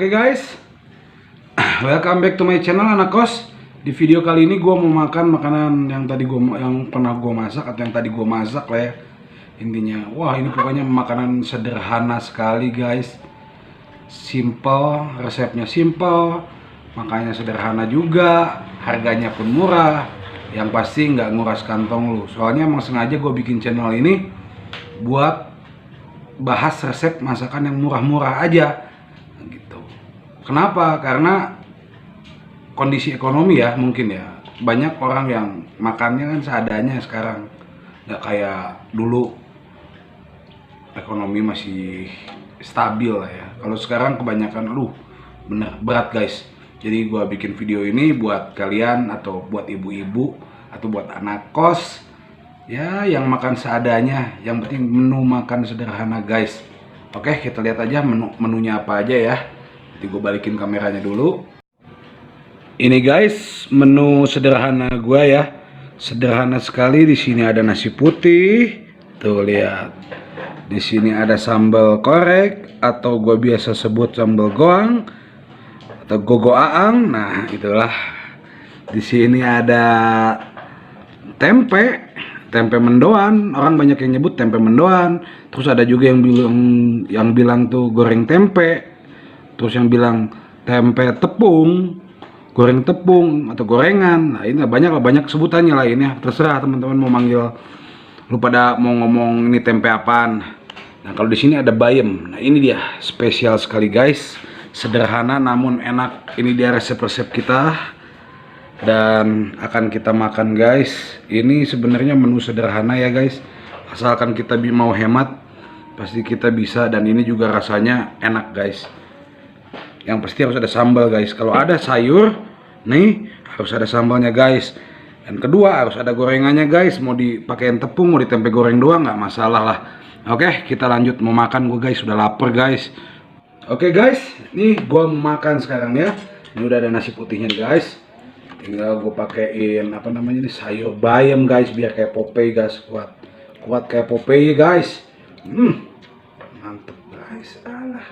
Oke guys, welcome back to my channel Anak Kos. Di video kali ini gue mau makan makanan yang pernah gue masak atau yang tadi gue masak lah ya. Intinya, wah ini pokoknya makanan sederhana sekali guys. Simple, resepnya simple, makanya sederhana juga, harganya pun murah. Yang pasti nggak nguras kantong lu. Soalnya emang sengaja gue bikin channel ini buat bahas resep masakan yang murah-murah aja. Kenapa? Karena kondisi ekonomi ya, mungkin ya, banyak orang yang makannya kan seadanya sekarang, nggak kayak dulu ekonomi masih stabil lah ya. Kalau sekarang kebanyakan bener berat guys. Jadi gua bikin video ini buat kalian atau buat ibu-ibu atau buat anak kos ya yang makan seadanya, yang penting menu makan sederhana guys. Oke, kita lihat aja menunya apa aja ya. Gue balikin kameranya dulu. Ini guys, menu sederhana gue ya. Sederhana sekali. Di sini ada nasi putih. Tuh lihat. Di sini ada sambal korek atau gue biasa sebut sambal goang atau gogo aang. Nah, itulah. Di sini ada tempe, tempe mendoan. Orang banyak yang nyebut tempe mendoan. Terus ada juga yang bilang tuh goreng tempe. Terus yang bilang tempe tepung, goreng tepung atau gorengan. Nah, ini banyak sebutannya lah ini ya. Terserah teman-teman mau manggil, lu pada mau ngomong ini tempe apaan. Nah, kalau di sini ada bayam. Nah, ini dia spesial sekali guys. Sederhana namun enak. Ini dia resep-resep kita dan akan kita makan guys. Ini sebenarnya menu sederhana ya guys. Asalkan kita mau hemat, pasti kita bisa, dan ini juga rasanya enak guys. Yang pasti harus ada sambal guys. Kalau ada sayur nih harus ada sambalnya guys. Dan kedua harus ada gorengannya guys. Mau dipakein tepung, mau ditempe goreng doang nggak masalah lah. Oke, kita lanjut mau makan gue guys. Sudah lapar guys. Oke guys, nih gue mau makan sekarang ya. Ini udah ada nasi putihnya guys. Tinggal gue pakein apa namanya nih, sayur bayam guys, biar kayak Popeye guys. Kuat kayak Popeye guys. Mantep guys. Alah,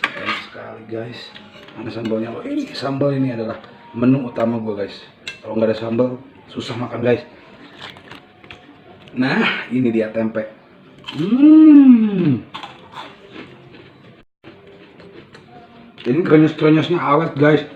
enak sekali guys. Mana sambalnya? Oh, ini sambal ini adalah menu utama gue guys. Kalau nggak ada sambal susah makan guys. Nah, ini dia tempe. Ini krenyes-krenyesnya awet guys.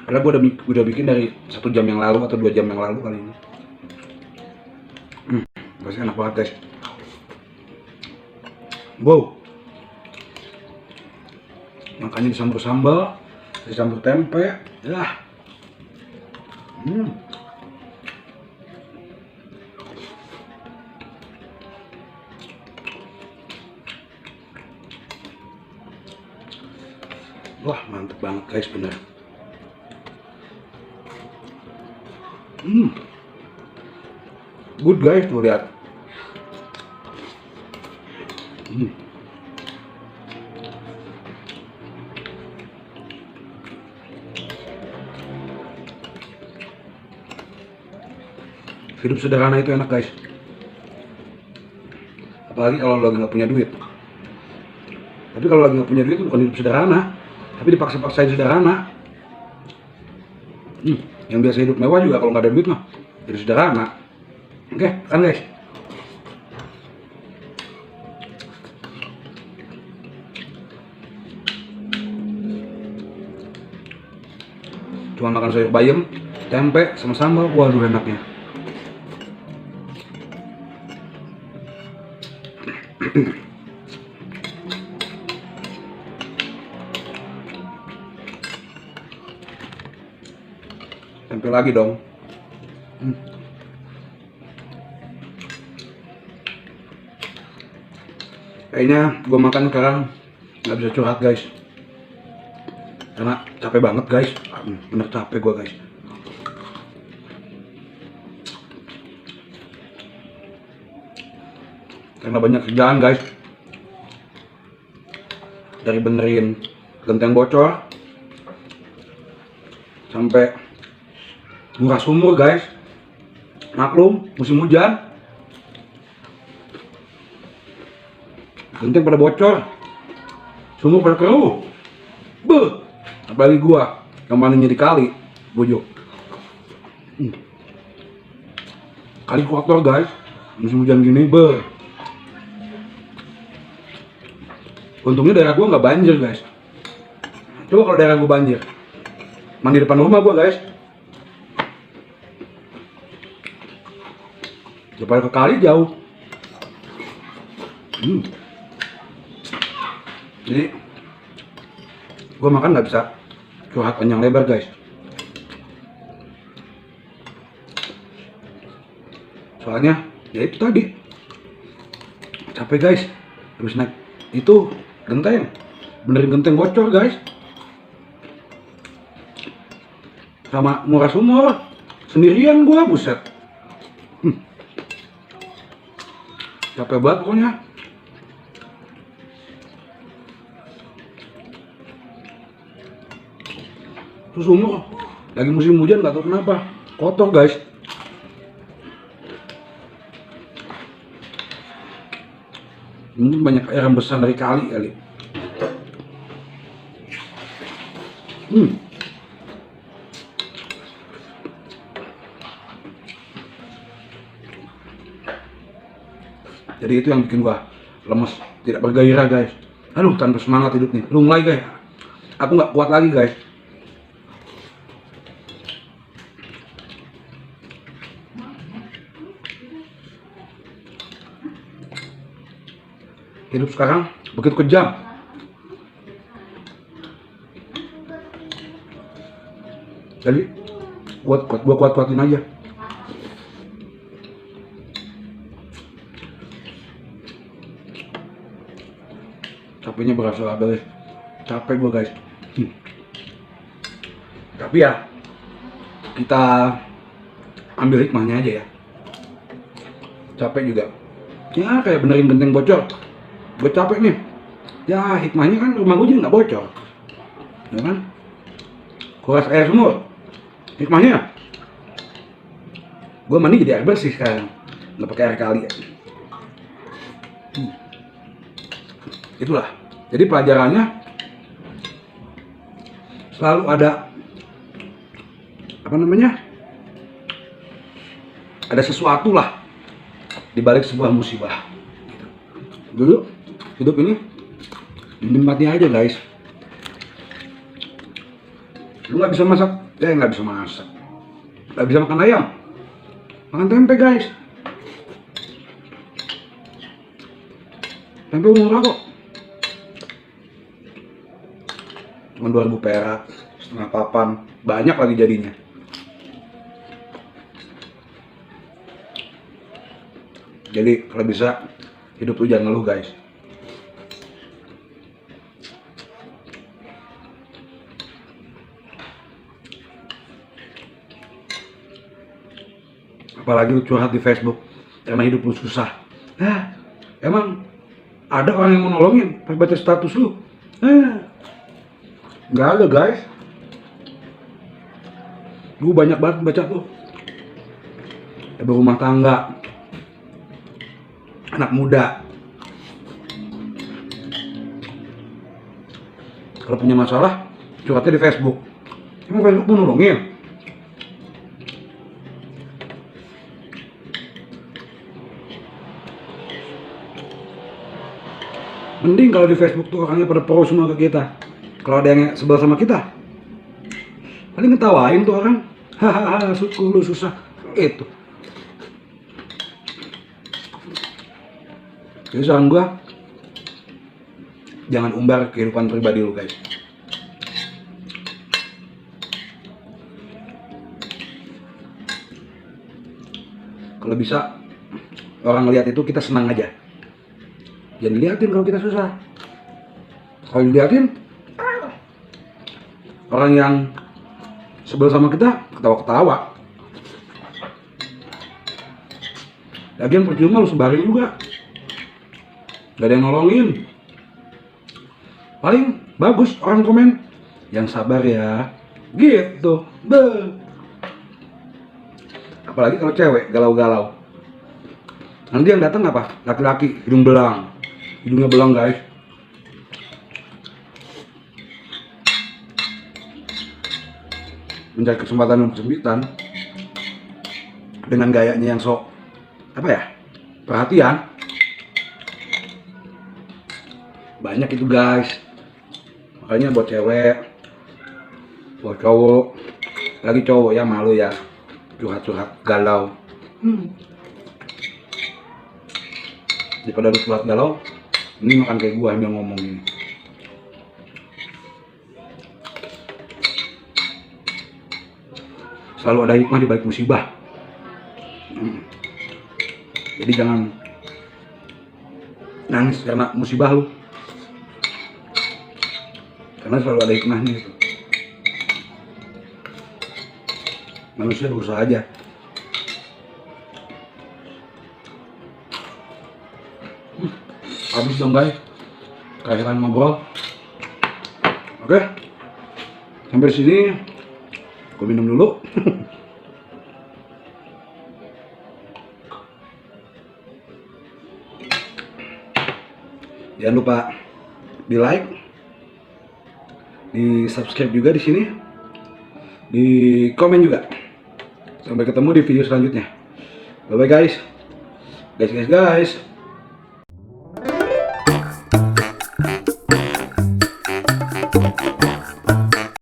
Karena gue udah bikin dari 1 jam yang lalu atau 2 jam yang lalu kali ini. Pasti enak banget guys. Wow. Makanya disambur sambal, disambur tempe, ya. Wah, mantep banget guys, bener. Good guys, tuh lihat. Hidup sederhana itu enak guys. Apalagi kalau lagi nggak punya duit. Tapi kalau lagi nggak punya duit itu bukan hidup sederhana, tapi dipaksa-paksain sederhana. Yang biasa hidup mewah juga kalau nggak ada duit mah hidup sederhana. Oke, kan guys. Cuma makan sayur bayam, tempe, sama sambal, waduh enaknya. Tempe lagi dong. Kayaknya gue makan sekarang nggak bisa curhat guys, karena capek banget guys. Bener capek gue guys. Karena banyak kerjaan guys. Dari benerin genteng bocor sampai nguras sumur guys. Maklum musim hujan, genteng pada bocor. Sumur pada keruh. Beuh. Apalagi gua yang mandinya di kali, bujur. Kali kotor guys, musim hujan gini, beuh. Untungnya daerah gua nggak banjir guys. Coba kalau daerah gua banjir, mandi depan rumah gua guys. Daripada ke kali jauh. Jadi gua makan nggak bisa curhat panjang lebar guys. Soalnya ya itu tadi capek guys. Terus naik itu genteng, benerin genteng bocor guys. Sama murah sumur sendirian gua, buset. Capek banget pokoknya. Terus sumur lagi musim hujan gak tau kenapa kotor guys. Mungkin banyak air yang besar dari kali. Jadi itu yang bikin gua lemes, tidak bergairah guys. Aduh, tanpa semangat hidup nih. Lunglai guys. Aku nggak kuat lagi guys. Hidup sekarang begitu kejam. Jadi gua kuat-kuatin aja. Capeknya berasa guys. Capek gua guys. Tapi ya kita ambil hikmahnya aja ya. Capek juga. Ya kayak benerin genteng bocor. Gue capek nih. Ya hikmahnya kan rumah gue jadi nggak bocor. Ya kan? Kuras air sumur. Hikmahnya gue mandi jadi air bersih sekarang. Nggak pakai air kali ya. Itulah. Jadi pelajarannya selalu ada apa namanya? Ada sesuatu lah di balik sebuah musibah. Dulu hidup ini dinikmati aja guys. Lu nggak bisa masak, nggak bisa masak, nggak bisa makan ayam, makan tempe guys. Tempe murah kok, cuma 2000 perak, setengah papan, banyak lagi jadinya. Jadi kalau bisa hidup lu jangan ngeluh guys. Apalagi lu curhat di Facebook karena hidup lu susah. Emang ada orang yang mau nolongin pas baca status lu? Nggak ada guys. Gue banyak banget baca tuh. Ibu rumah tangga, anak muda, kalau punya masalah curhatnya di Facebook. Emang Facebook mau nolongin? Mending kalau di Facebook tuh orangnya pada pro semua ke kita. Kalau ada yang sebel sama kita, paling ngetawain tuh orang. Hahaha, lu susah itu. Jadi saran gua, jangan umbar kehidupan pribadi lu guys. Kalau bisa orang lihat itu kita senang aja. Jangan dilihatin kalau kita susah. Kalau dilihatin orang yang sebel sama kita ketawa-ketawa. Lagian percuma lu sebarin juga, gak ada yang nolongin. Paling bagus orang komen, yang sabar ya, gitu. Apalagi kalau cewek galau-galau, nanti yang datang apa? Laki-laki hidung belang, hidungnya belang guys. mencari kesempatan dan kesempitan dengan gayanya yang sok apa ya, perhatian. Banyak itu guys, makanya buat cewek, buat cowok, lagi cowok ya malu ya curhat-curhat galau. Daripada lu curhat galau, ini makan kayak gua yang ngomong gini. Selalu ada hikmah di balik musibah. Jadi jangan nangis karena musibah lu, karena selalu ada hikmahnya itu. Manusia berusaha aja. Habis dong guys, keakhiran ngobrol. Oke, sampai sini aku minum dulu. Jangan lupa di like, di subscribe juga di sini, di komen juga. Sampai ketemu di video selanjutnya. Bye bye guys. Guys.